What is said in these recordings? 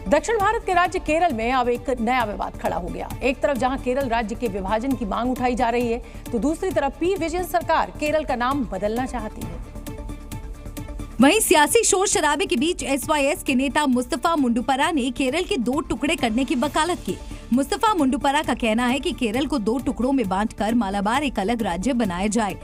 दक्षिण भारत के राज्य केरल में अब एक नया विवाद खड़ा हो गया। एक तरफ जहां केरल राज्य के विभाजन की मांग उठाई जा रही है, तो दूसरी तरफ पी विजयन सरकार केरल का नाम बदलना चाहती है। वहीं सियासी शोर शराबे के बीच SYS के नेता मुस्तफा मुंडुपरा ने केरल के 2 टुकड़े करने की वकालत की। मुस्तफा मुंडुपरा का कहना है कि केरल को 2 टुकड़ों में बांटकर मालाबार एक अलग राज्य बनाया जाए।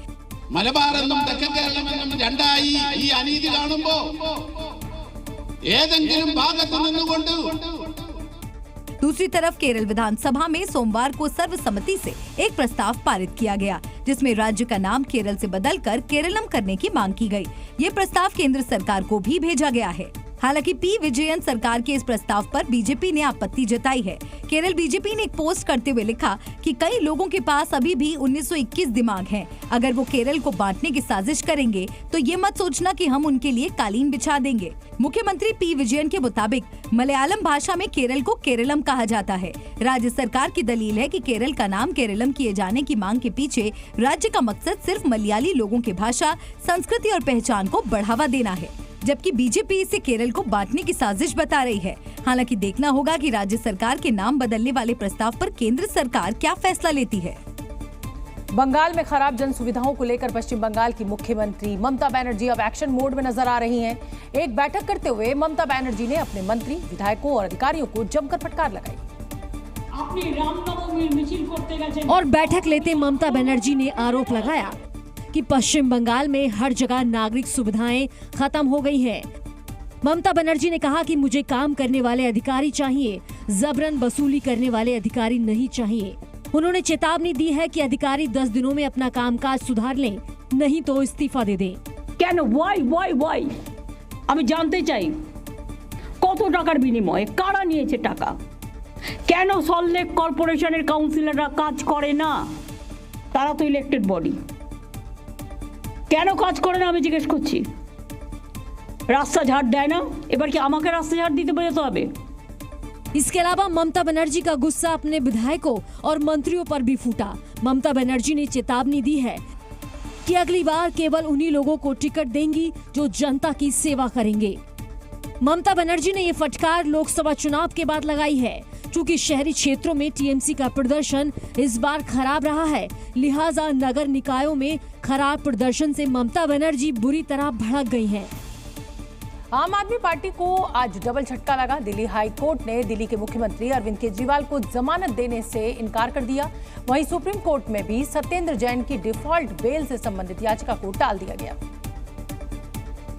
दूसरी तरफ केरल विधानसभा में सोमवार को सर्वसम्मति से एक प्रस्ताव पारित किया गया, जिसमें राज्य का नाम केरल से बदलकर केरलम करने की मांग की गई। ये प्रस्ताव केंद्र सरकार को भी भेजा गया है। हालांकि पी विजयन सरकार के इस प्रस्ताव पर बीजेपी ने आपत्ति जताई है। केरल बीजेपी ने एक पोस्ट करते हुए लिखा कि कई लोगों के पास अभी भी 1921 दिमाग है। अगर वो केरल को बांटने की साजिश करेंगे तो ये मत सोचना कि हम उनके लिए कालीन बिछा देंगे। मुख्यमंत्री पी विजयन के मुताबिक मलयालम भाषा में केरल को केरलम कहा जाता है। राज्य सरकार की दलील है कि केरल का नाम केरलम किए जाने की मांग के पीछे राज्य का मकसद सिर्फ मलयाली लोगों की भाषा, संस्कृति और पहचान को बढ़ावा देना है, जबकि बीजेपी इसे केरल को बांटने की साजिश बता रही है। हालांकि देखना होगा कि राज्य सरकार के नाम बदलने वाले प्रस्ताव पर केंद्र सरकार क्या फैसला लेती है। बंगाल में खराब जन सुविधाओं को लेकर पश्चिम बंगाल की मुख्यमंत्री ममता बनर्जी अब एक्शन मोड में नजर आ रही हैं। एक बैठक करते हुए ममता बनर्जी ने अपने मंत्री, विधायकों और अधिकारियों को जमकर फटकार लगाई। और बैठक लेते ममता बनर्जी ने आरोप लगाया कि पश्चिम बंगाल में हर जगह नागरिक सुविधाएं खत्म हो गई हैं। ममता बनर्जी ने कहा कि मुझे काम करने वाले अधिकारी चाहिए, जबरन वसूली करने वाले अधिकारी नहीं चाहिए। उन्होंने चेतावनी दी है कि अधिकारी 10 दिनों में अपना कामकाज सुधार लें, नहीं तो इस्तीफा दे दें। কেন ওয়াই আমি জানতে চাই কত টাকার বিনিময়ে কারা নিয়েছে টাকা, কেন সল্টলেক কর্পোরেশনের কাউন্সিলররা কাজ করে না? তারা তো ইলেক্টেড বডি, কেন কাজ করে না আমি জিজ্ঞেস করছি। রাস্তা ঝাড় দেয় না, এবার কি আমাকে রাস্তা ঝাড় দিতে বোঝাতে হবে? इसके अलावा ममता बनर्जी का गुस्सा अपने विधायकों और मंत्रियों पर भी फूटा। ममता बनर्जी ने चेतावनी दी है कि अगली बार केवल उन्हीं लोगों को टिकट देंगी जो जनता की सेवा करेंगे। ममता बनर्जी ने ये फटकार लोकसभा चुनाव के बाद लगाई है। चूंकि शहरी क्षेत्रों में टीएमसी का प्रदर्शन इस बार खराब रहा है, लिहाजा नगर निकायों में खराब प्रदर्शन से ममता बनर्जी बुरी तरह भड़क गई हैं। आम आदमी पार्टी को आज डबल झटका लगा। दिल्ली हाई कोर्ट ने दिल्ली के मुख्यमंत्री अरविंद केजरीवाल को जमानत देने से इनकार कर दिया। वहीं सुप्रीम कोर्ट में भी सत्येंद्र जैन की डिफॉल्ट बेल से संबंधित याचिका को टाल दिया गया।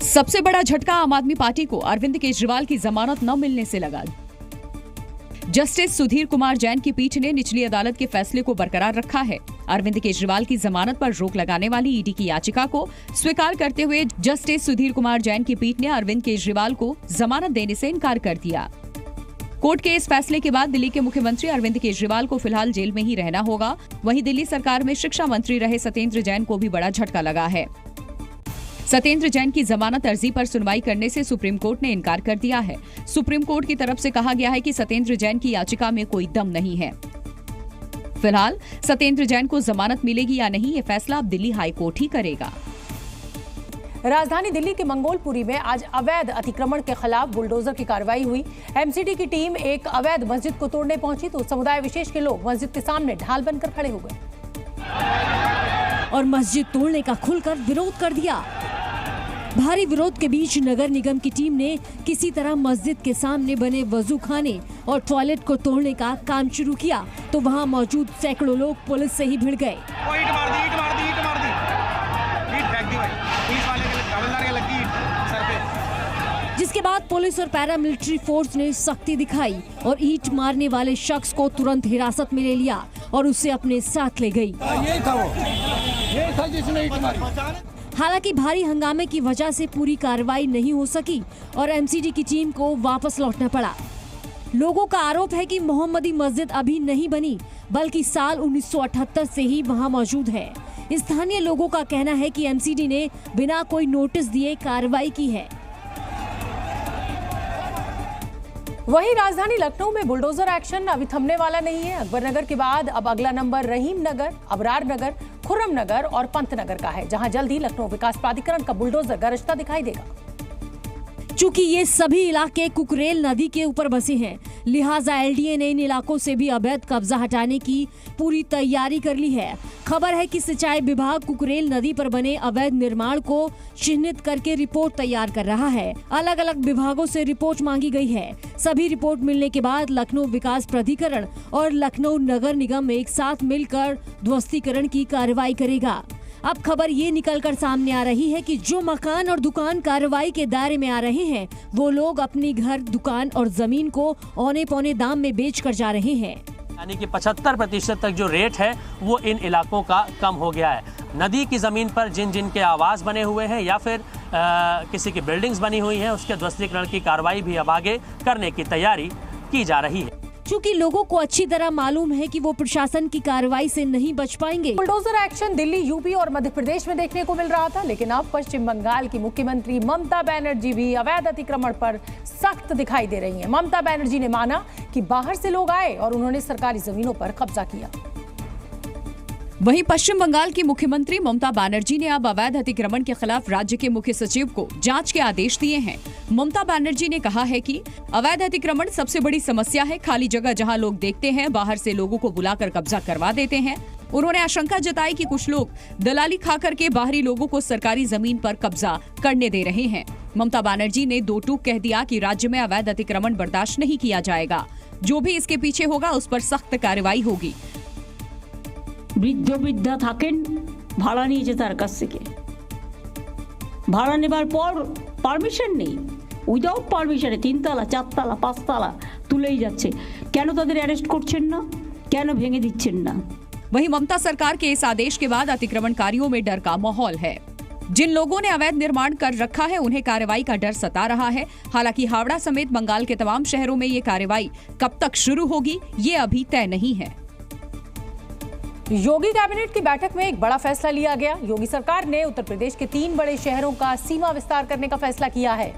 सबसे बड़ा झटका आम आदमी पार्टी को अरविंद केजरीवाल की जमानत न मिलने से लगा। जस्टिस सुधीर कुमार जैन की पीठ ने निचली अदालत के फैसले को बरकरार रखा है। अरविंद केजरीवाल की जमानत पर रोक लगाने वाली ईडी की याचिका को स्वीकार करते हुए जस्टिस सुधीर कुमार जैन की पीठ ने अरविंद केजरीवाल को जमानत देने से इनकार कर दिया। कोर्ट के इस फैसले के बाद दिल्ली के मुख्यमंत्री अरविंद केजरीवाल को फिलहाल जेल में ही रहना होगा। वहीं दिल्ली सरकार में शिक्षा मंत्री रहे सत्येंद्र जैन को भी बड़ा झटका लगा है। सत्येंद्र जैन की जमानत अर्जी पर सुनवाई करने से सुप्रीम कोर्ट ने इनकार कर दिया है। सुप्रीम कोर्ट की तरफ से कहा गया है कि सत्येंद्र जैन की याचिका में कोई दम नहीं है। फिलहाल सत्येंद्र जैन को जमानत मिलेगी या नहीं, ये फैसला अब दिल्ली हाई कोर्ट ही करेगा। राजधानी दिल्ली के मंगोलपुरी में आज अवैध अतिक्रमण के खिलाफ बुलडोजर की कार्रवाई हुई। एमसीडी की टीम एक अवैध मस्जिद को तोड़ने पहुंची तो समुदाय विशेष के लोग मस्जिद के सामने ढाल बनकर खड़े हो गए और मस्जिद तोड़ने का खुलकर विरोध कर दिया। भारी विरोध के बीच नगर निगम की टीम ने किसी तरह मस्जिद के सामने बने वजू खाने और टॉयलेट को तोड़ने का काम शुरू किया तो वहां मौजूद सैकड़ों लोग पुलिस से ही भिड़ गए। जिसके बाद पुलिस और पैरामिलिट्री फोर्स ने सख्ती दिखाई और ईंट मारने वाले शख्स को तुरंत हिरासत में ले लिया और उसे अपने साथ ले गई। ये था जिसने ईंट मारी। हालांकि भारी हंगामे की वजह से पूरी कार्रवाई नहीं हो सकी और एमसीडी की टीम को वापस लौटना पड़ा। लोगों का आरोप है कि मोहम्मदी मस्जिद अभी नहीं बनी बल्कि साल 1978 से ही वहां मौजूद है। स्थानीय लोगों का कहना है कि एमसीडी ने बिना कोई नोटिस दिए कार्रवाई की है। वहीं राजधानी लखनऊ में बुलडोजर एक्शन अभी थमने वाला नहीं है। अकबर नगर के बाद अब अगला नंबर रहीम नगर, अबरार नगर, खुर्रम नगर और पंत नगर का है, जहां जल्द ही लखनऊ विकास प्राधिकरण का बुलडोजर गरजता दिखाई देगा। चूंकि ये सभी इलाके कुकरेल नदी के ऊपर बसे हैं, लिहाजा एलडीए ने इन इलाकों से भी अवैध कब्जा हटाने की पूरी तैयारी कर ली है। खबर है कि सिंचाई विभाग कुकरेल नदी पर बने अवैध निर्माण को चिन्हित करके रिपोर्ट तैयार कर रहा है। अलग अलग विभागों से रिपोर्ट मांगी गई है। सभी रिपोर्ट मिलने के बाद लखनऊ विकास प्राधिकरण और लखनऊ नगर निगम एक साथ मिलकर ध्वस्तीकरण की कार्रवाई करेगा। अब खबर ये निकलकर सामने आ रही है कि जो मकान और दुकान कार्रवाई के दायरे में आ रहे हैं, वो लोग अपनी घर, दुकान और जमीन को औने पौने दाम में बेच कर जा रहे हैं। यानी कि 75% तक जो रेट है वो इन इलाकों का कम हो गया है। नदी की जमीन पर जिन जिन के आवास बने हुए हैं या फिर किसी की बिल्डिंग्स बनी हुई हैं, उसके ध्वस्तीकरण की कार्रवाई भी अब आगे करने की तैयारी की जा रही है। चूँकि लोगों को अच्छी तरह मालूम है कि वो प्रशासन की कार्रवाई से नहीं बच पाएंगे। बुलडोजर एक्शन दिल्ली, यूपी और मध्य प्रदेश में देखने को मिल रहा था, लेकिन अब पश्चिम बंगाल की मुख्यमंत्री ममता बनर्जी भी अवैध अतिक्रमण पर सख्त दिखाई दे रही हैं। ममता बनर्जी ने माना कि बाहर से लोग आए और उन्होंने सरकारी जमीनों पर कब्जा किया। वहीं पश्चिम बंगाल की मुख्यमंत्री ममता बनर्जी ने अब अवैध अतिक्रमण के खिलाफ राज्य के मुख्य सचिव को जांच के आदेश दिए हैं। ममता बनर्जी ने कहा है कि अवैध अतिक्रमण सबसे बड़ी समस्या है। खाली जगह जहां लोग देखते हैं, बाहर से लोगों को बुलाकर कब्जा करवा देते हैं। उन्होंने आशंका जताई कि कुछ लोग दलाली खा करके बाहरी लोगों को सरकारी जमीन पर कब्जा करने दे रहे हैं। ममता बनर्जी ने दो टूक कह दिया कि राज्य में अवैध अतिक्रमण बर्दाश्त नहीं किया जाएगा। जो भी इसके पीछे होगा उस पर सख्त कार्रवाई होगी। বৃদ্ধ বৃদ্ধা থাকেন, ভাড়া নিয়েছে তার কাছ থেকে। ভাড়া নেবার পর পারমিশন নেই, উইদাউট পারমিশনে 3 তলা 4 তলা 5 তলা তুলেই যাচ্ছে। কেন তাদের অ্যারেস্ট করছেন না? কেন ভেঙে দিচ্ছেন না? वहीं ममता सरकार के इस आदेश के बाद अतिक्रमणकारियों में डर का माहौल है। जिन लोगों ने अवैध निर्माण कर रखा है उन्हें कार्रवाई का डर सता रहा है। हालांकि हावड़ा समेत बंगाल के तमाम शहरों में ये कार्रवाई कब तक शुरू होगी ये अभी तय नहीं है। योगी कैबिनेट की बैठक में एक बड़ा फैसला लिया गया। योगी सरकार ने उत्तर प्रदेश के 3 बड़े शहरों का सीमा विस्तार करने का फैसला किया है।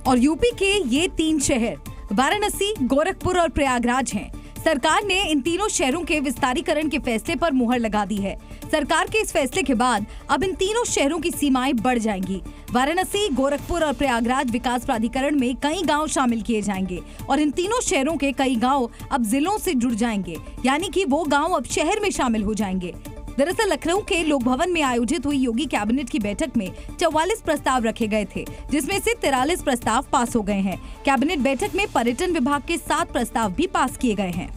और यूपी के ये 3 शहर वाराणसी, गोरखपुर और प्रयागराज हैं। सरकार ने इन तीनों शहरों के विस्तारीकरण के फैसले पर मुहर लगा दी है। सरकार के इस फैसले के बाद अब इन तीनों शहरों की सीमाएं बढ़ जाएंगी। वाराणसी, गोरखपुर और प्रयागराज विकास प्राधिकरण में कई गांव शामिल किए जाएंगे और इन तीनों शहरों के कई गांव अब जिलों से जुड़ जाएंगे, यानी कि वो गांव अब शहर में शामिल हो जाएंगे। दरअसल लखनऊ के लोक भवन में आयोजित हुई योगी कैबिनेट की बैठक में 44 प्रस्ताव रखे गए थे, जिसमें से 43 प्रस्ताव पास हो गए हैं। कैबिनेट बैठक में पर्यटन विभाग के 7 प्रस्ताव भी पास किए गए हैं।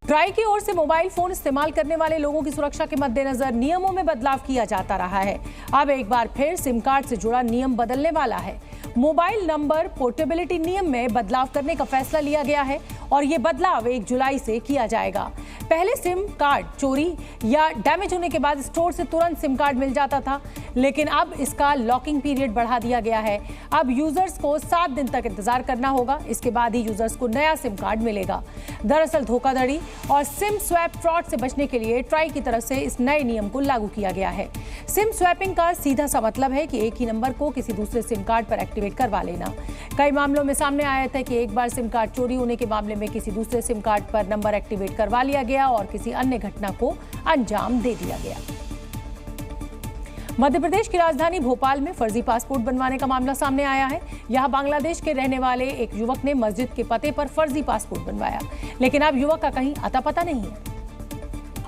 ट्राई की ओर से मोबाइल फोन इस्तेमाल करने वाले लोगों की सुरक्षा के मद्देनजर नियमों में बदलाव किया जाता रहा है। अब एक बार फिर सिम कार्ड से जुड़ा नियम बदलने वाला है। मोबाइल नंबर पोर्टेबिलिटी नियम में बदलाव करने का फैसला लिया गया है और ये बदलाव 1 जुलाई से किया जाएगा। पहले सिम कार्ड चोरी या डैमेज होने के बाद स्टोर से तुरंत सिम कार्ड मिल जाता था, लेकिन अब इसका लॉकिंग पीरियड बढ़ा दिया गया है। अब यूजर्स को 7 दिन तक इंतजार करना होगा। इसके बाद ही यूजर्स को नया सिम कार्ड मिलेगा। दरअसल धोखाधड़ी और सिम स्वैप फ्रॉड से बचने के लिए ट्राई की तरफ से इस नए नियम को लागू किया गया है। सिम स्वैपिंग का सीधा सा मतलब है कि एक ही नंबर को किसी दूसरे सिम कार्ड पर एक्टिवेट करवा लेना। कई मामलों में सामने आया था कि एक बार सिम कार्ड चोरी होने के मामले में किसी दूसरे सिम कार्ड पर नंबर एक्टिवेट करवा लिया गया और किसी अन्य घटना को अंजाम दे दिया गया। मध्य प्रदेश की राजधानी भोपाल में फर्जी पासपोर्ट बनवाने का मामला सामने आया है। यहां बांग्लादेश के रहने वाले एक युवक ने मस्जिद के पते पर फर्जी पासपोर्ट बनवाया, लेकिन अब युवक का कहीं अता पता नहीं है।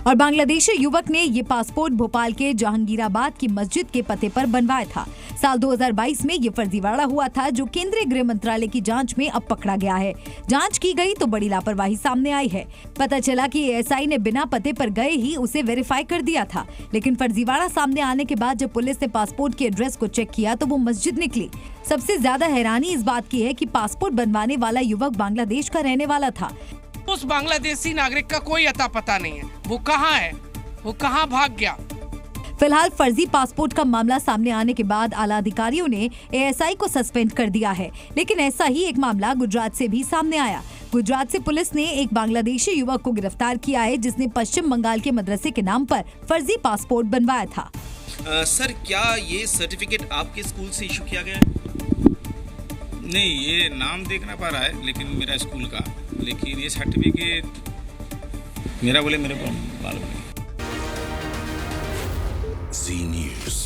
और बांग्लादेशी युवक ने ये पासपोर्ट भोपाल के जहांगीराबाद की मस्जिद के पते पर बनवाया था। साल 2022 में ये फर्जीवाड़ा हुआ था, जो केंद्रीय गृह मंत्रालय की जांच में अब पकड़ा गया है। जांच की गई तो बड़ी लापरवाही सामने आई है। पता चला कि एएसआई ने बिना पते पर गए ही उसे वेरीफाई कर दिया था, लेकिन फर्जीवाड़ा सामने आने के बाद जब पुलिस ने पासपोर्ट के एड्रेस को चेक किया तो वो मस्जिद निकली। सबसे ज्यादा हैरानी इस बात की है कि पासपोर्ट बनवाने वाला युवक बांग्लादेश का रहने वाला था। उस बांग्लादेशी नागरिक का कोई अता पता नहीं है, वो कहाँ है, वो कहाँ भाग गया। फिलहाल फर्जी पासपोर्ट का मामला सामने आने के बाद आला अधिकारियों ने एएसआई को सस्पेंड कर दिया है, लेकिन ऐसा ही एक मामला गुजरात से भी सामने आया। गुजरात से पुलिस ने एक बांग्लादेशी युवक को गिरफ्तार किया है, जिसने पश्चिम बंगाल के मदरसे के नाम पर फर्जी पासपोर्ट बनवाया था। सर, क्या ये सर्टिफिकेट आपके स्कूल से इशू किया गया? नहीं, ये नाम देखना पा रहा है लेकिन मेरा स्कूल का, लेकिन ये सर्टिफिकेट मेरा बोले मेरे को मालूम नहीं। जी न्यूज़।